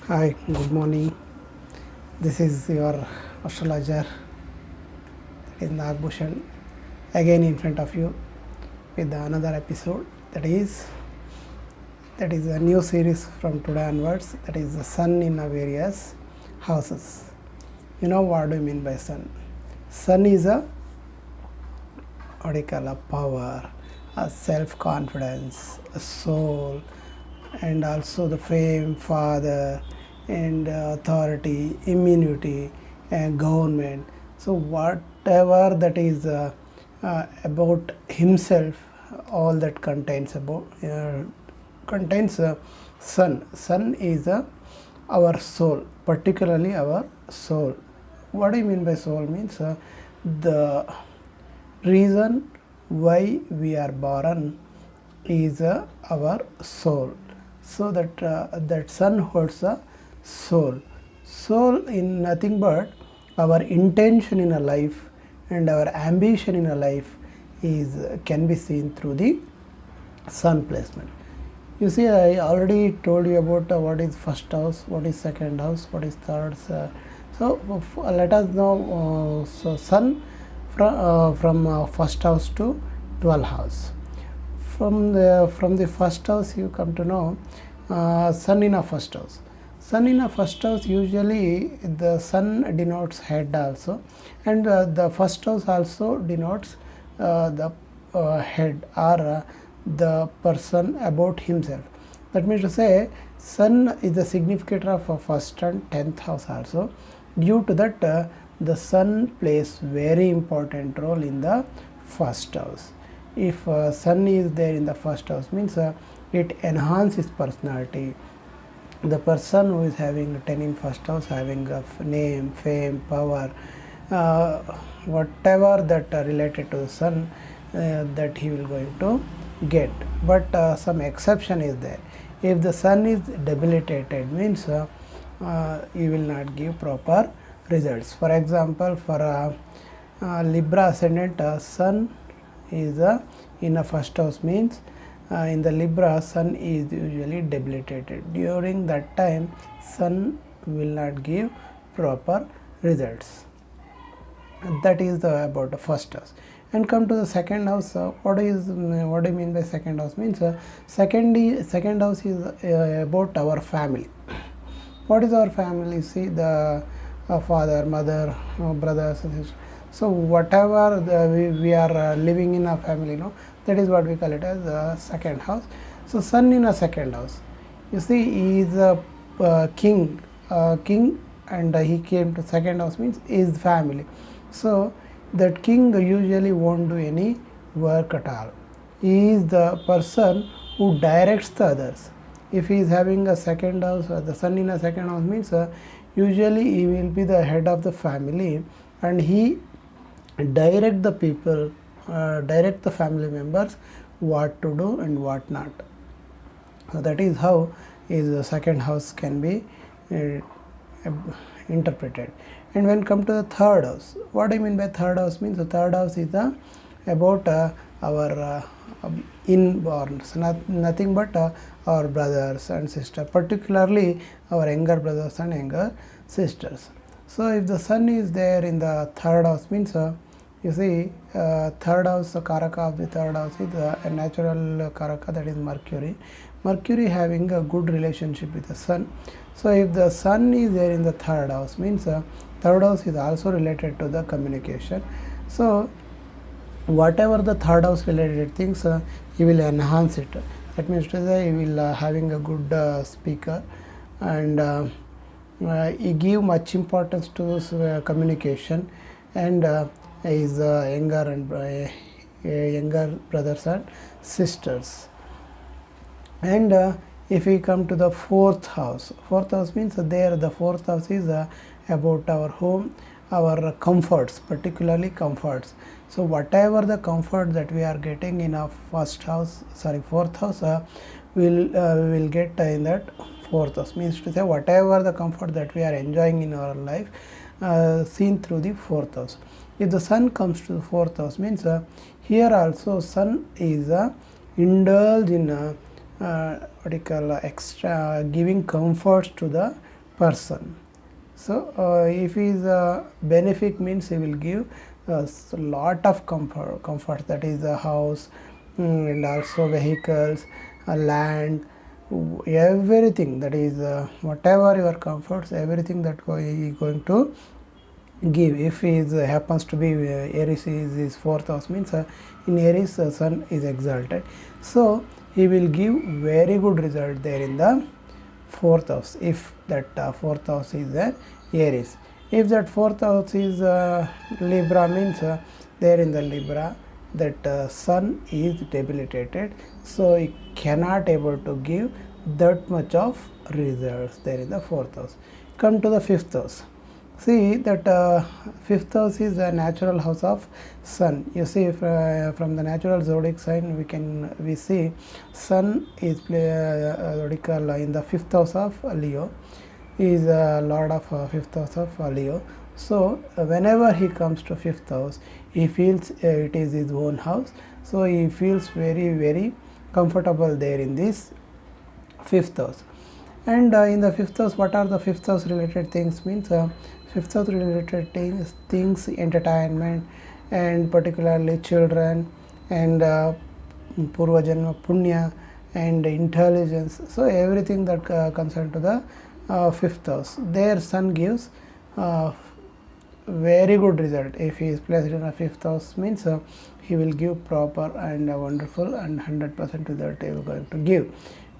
Hi, good morning. This is your astrologer in Nagbhushan again in front of you with another episode that is a new series from today onwards, that is the sun in our various houses. You know what do you mean by sun? Sun is a what do you call a power, a self-confidence, a soul, and also the fame, father, and authority, immunity, and government. So whatever that is about himself, all that contains sun. Sun is our soul, particularly our soul. What do you mean by soul? Means the reason why we are born is our soul. So that sun holds a soul. Soul in nothing but our intention in a life and our ambition in a life can be seen through the sun placement. You see, I already told you about what is first house, what is second house, what is third. Let us know. So sun from first house to 12th house. From the first house, you come to know sun in a first house. Sun in a first house, usually the sun denotes head also, and the first house also denotes the head or the person about himself. That means to say, sun is the significator of first and 10th house also. Due to that, the sun plays very important role in the first house. If sun is there in the first house, means it enhances personality. The person who is having 10 in first house, having a name, fame, power, whatever that related to the sun, that he will going to get. But some exception is there. If the sun is debilitated, means he will not give proper results. For example, for Libra ascendant, sun is in a first house, means in the Libra, sun is usually debilitated. During that time, sun will not give proper results. That is about the first house. And come to the second house. What do you mean by second house? Means second house is about our family. What is our family? See, the father, mother, brothers, sisters. So whatever we are living in a family, that is what we call it as second house. So sun in a second house, you see, he is a king, and he came to second house, means his family. So that king usually won't do any work at all. He is the person who directs the others. If he is having a second house, the sun in a second house, means usually he will be the head of the family, and he direct the people, direct the family members what to do and what not. So that is how his second house can be interpreted. And when come to the third house, what do you mean by third house? Means the third house is about our inborns, nothing but our brothers and sisters, particularly our younger brothers and younger sisters. So if the sun is there in the third house, means you see, third house, the karaka of the third house is a natural karaka, that is Mercury. Mercury having a good relationship with the sun. So if the sun is there in the third house, means third house is also related to the communication. So whatever the third house related things, he will enhance it. That means to say, he will having a good speaker, and he give much importance to communication, and his younger brothers and sisters. And if we come to the fourth house means there the fourth house is about our home, our comforts, particularly comforts. So whatever the comfort that we are getting in our fourth house, will get in that fourth house. Means to say, whatever the comfort that we are enjoying in our life, seen through the fourth house. If the sun comes to the fourth house, means here also sun is indulge in what you call extra giving comforts to the person. So if he is benefic means he will give a lot of comfort, that is a house, and also vehicles, land, everything, that is whatever your comforts, everything that he is going to give. If he is, happens to be Aries is his fourth house, means in Aries sun is exalted, so he will give very good result there in the fourth house, if that fourth house is Aries. If that fourth house is Libra, means there in the Libra, that sun is debilitated, so he cannot able to give that much of results there in the fourth house. Come to the fifth house. See that fifth house is the natural house of sun. You see, from the natural zodiac sign we see sun is zodiacal in the fifth house of Leo, is a lord of fifth house of Leo. So whenever he comes to fifth house, he feels it is his own house, so he feels very comfortable there in this fifth house. And in the fifth house, what are the fifth house related things? Means fifth house related things, entertainment, and particularly children, and purva janma punya, and intelligence. So everything that concern to the fifth house, their sun gives very good result. If he is placed in a fifth house, means he will give proper and wonderful and 100% result he is going to give.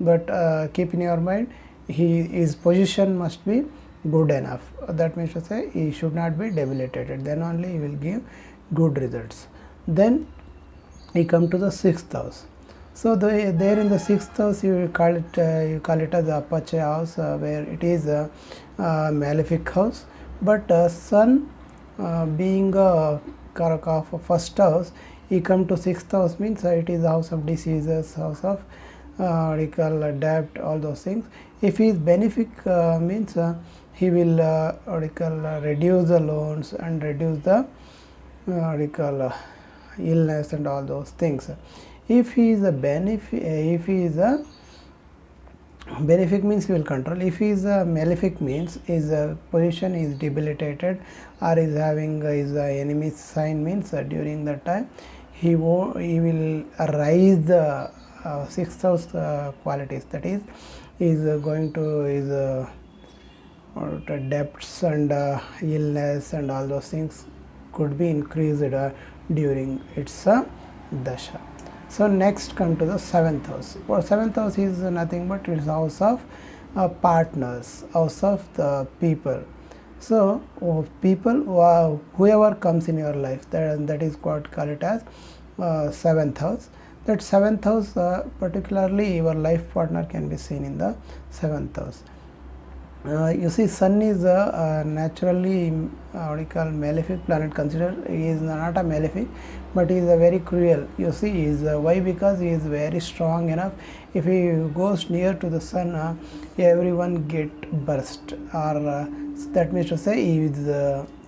But keep in your mind, his position must be good enough. That means to say he should not be debilitated, then only he will give good results. Then he come to the sixth house. So there in the sixth house, you call it as the Apache house, where it is a malefic house. But sun being a karaka of first house, he come to sixth house, means it is the house of diseases, house of debt, all those things. If he is benefic, means he will reduce the loans and reduce the illness and all those things. If he is a benefic means he will control. If he is a malefic means his position is debilitated, or is having his enemy sign, means during that time he will rise the sixth house qualities, that is going to his debts and illness and all those things could be increased during its dasha. So next come to the seventh house. Well, seventh house is nothing but it is house of partners, house of the people. So people, whoever comes in your life, that is what call it as seventh house. That seventh house, particularly your life partner can be seen in the seventh house. You see, sun is naturally what we call malefic planet. Consider he is not a malefic, but he is a very cruel. You see, he is why? Because he is very strong enough. If he goes near to the sun, everyone get burst, or that means to say he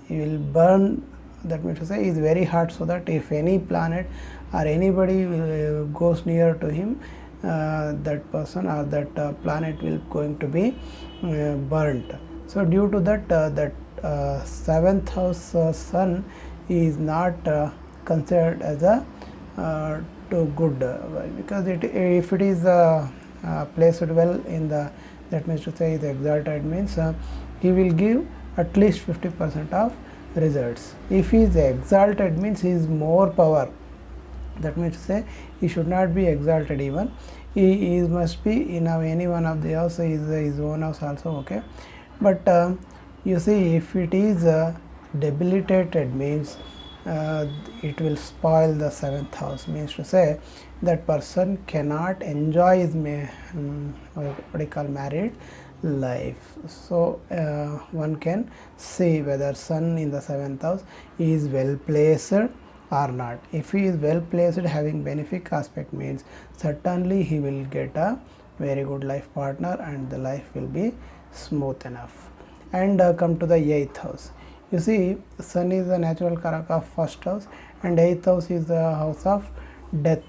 will burn. That means to say he is very hot, so that if any planet or anybody goes near to him, that person or that planet will going to be burnt. So due to that, seventh house sun is not considered as a too good, because if it is placed well in the, that means to say the exalted, means he will give at least 50% of results. If he is exalted, means he is more power. That means to say he should not be exalted even. He must be in any one of the house, his own house also, okay. But you see, if it is debilitated, means it will spoil the seventh house, means to say that person cannot enjoy his what you call married life. So one can see whether sun in the seventh house is well placed or not. If he is well placed, having benefic aspect, means certainly he will get a very good life partner and the life will be smooth enough. And come to the eighth house. You see, sun is the natural karaka of first house, and eighth house is the house of death.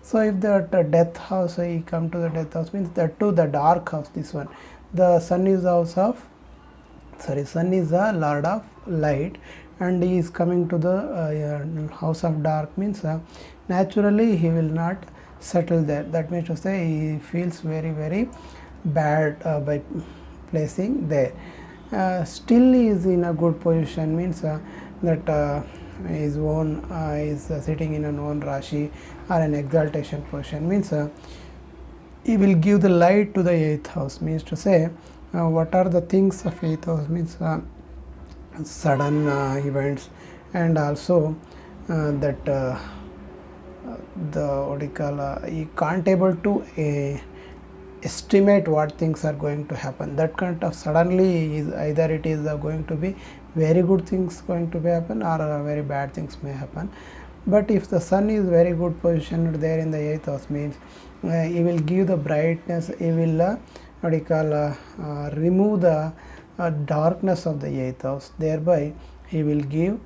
So if the death house, he come to the death house, means that too the dark house, this one, the sun is the house of sun is the lord of light, and he is coming to the house of dark, means naturally he will not settle there. That means to say he feels very bad by placing there. Still he is in a good position, means that his own is sitting in an own Rashi or an exaltation position, means he will give the light to the 8th house, means to say what are the things of 8th house, means sudden events, and also that the what you call you can't able to estimate what things are going to happen. That kind of suddenly is either it is going to be very good things going to be happen, or very bad things may happen. But if the sun is very good positioned there in the 8th house, means he will give the brightness, he will what you call remove the darkness of the 8th house, thereby he will give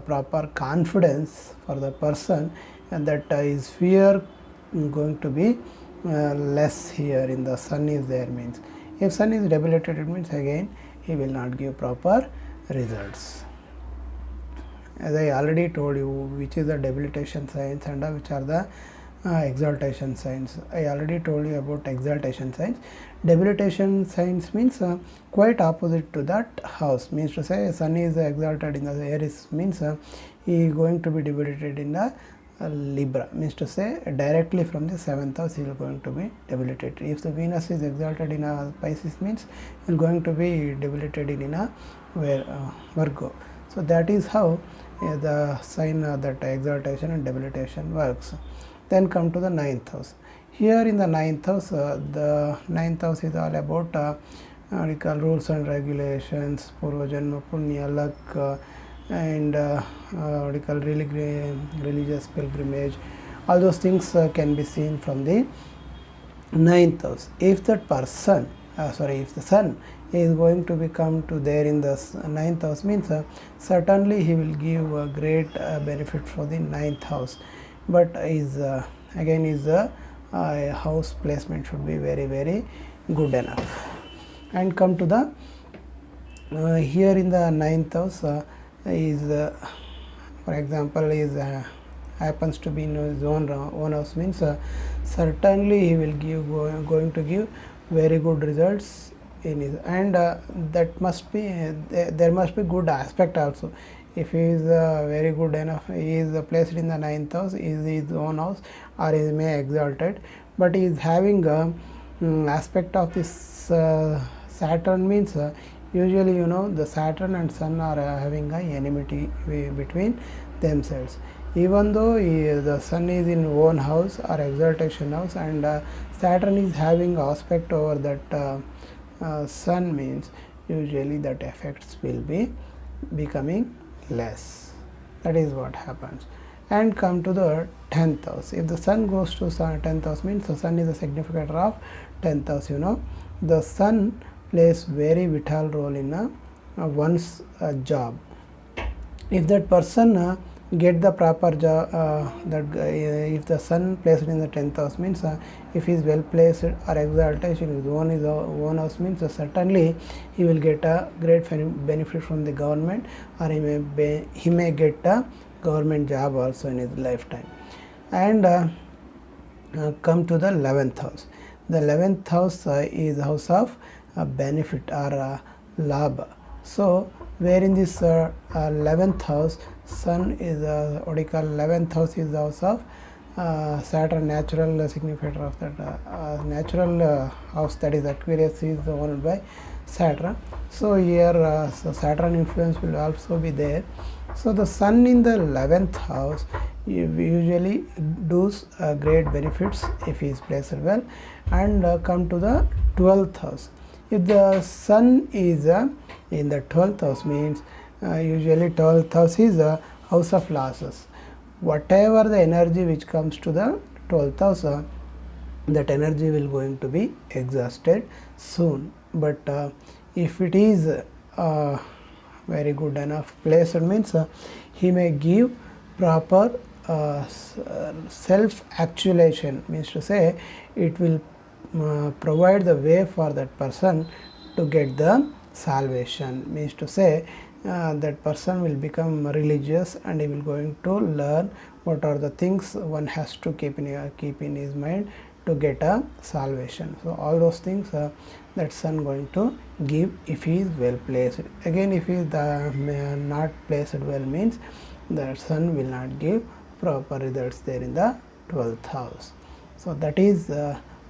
proper confidence for the person, and that his fear going to be less here in the sun is there. Means if sun is debilitated, means again he will not give proper results. As I already told you which is the debilitation signs and which are the exaltation signs. I already told you about exaltation signs. Debilitation signs means quite opposite to that house, means to say sun is exalted in the Aries, means he is going to be debilitated in the Libra, means to say directly from the 7th house he is going to be debilitated. If the Venus is exalted in a Pisces, means he is going to be debilitated in a Virgo. So that is how the sign that exaltation and debilitation works. Then come to the 9th house. Here in the 9th house, the 9th house is all about what we call rules and regulations, Purva Janma, Punya, luck, and what we call religious pilgrimage. All those things can be seen from the 9th house. If that person, if the sun is going to become to there in the 9th house, means certainly he will give a great benefit for the 9th house. But is again is the house placement should be very good enough. And come to the here in the 9th house is for example is happens to be in his own house, means certainly he will going to give very good results in his, and that must be there must be good aspect also. If he is very good enough, he is placed in the 9th house, is his own house, or he may exalted, but he is having a aspect of this Saturn, means usually you know the Saturn and Sun are having a enmity between themselves. Even though the Sun is in own house or exaltation house, and Saturn is having aspect over that Sun, means usually that effects will be becoming less. That is what happens. And come to the 10th house. If the sun goes to 10th house, means the sun is a significator of 10th house. You know, the sun plays very vital role in one's job. If that person get the proper job, if the sun placed in the 10th house, means if he is well placed or exaltation his own house, means certainly he will get a great benefit from the government, or he may get a government job also in his lifetime. And come to the 11th house. The 11th house is house of benefit or labh. So where in this 11th house, sun is what we call 11th house is the house of Saturn, natural significator of that natural house, that is Aquarius, is owned by Saturn. So here so Saturn influence will also be there. So the sun in the 11th house usually does great benefits if he is placed well. And come to the 12th house. If the sun is in the 12th house, means usually 12th house is a house of losses. Whatever the energy which comes to the 12th house, that energy will going to be exhausted soon. But if it is very good enough place, it means he may give proper self actualization, means to say it will provide the way for that person to get the salvation, means to say that person will become religious and he will going to learn what are the things one has to keep in his mind to get a salvation. So all those things that son going to give if he is well placed. Again, if he is not placed well, means the son will not give proper results there in the 12th house. So that is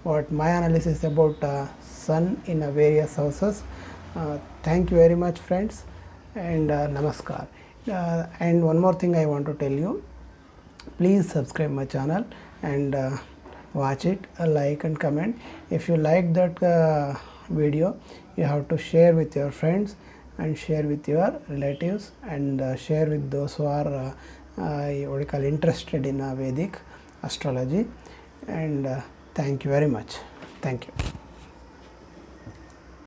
what my analysis about sun in various houses. Thank you very much, friends, and namaskar. And one more thing I want to tell you, please subscribe my channel and watch it, like and comment. If you like that video, you have to share with your friends and share with your relatives and share with those who are what you call interested in Vedic astrology. And thank you very much. Thank you.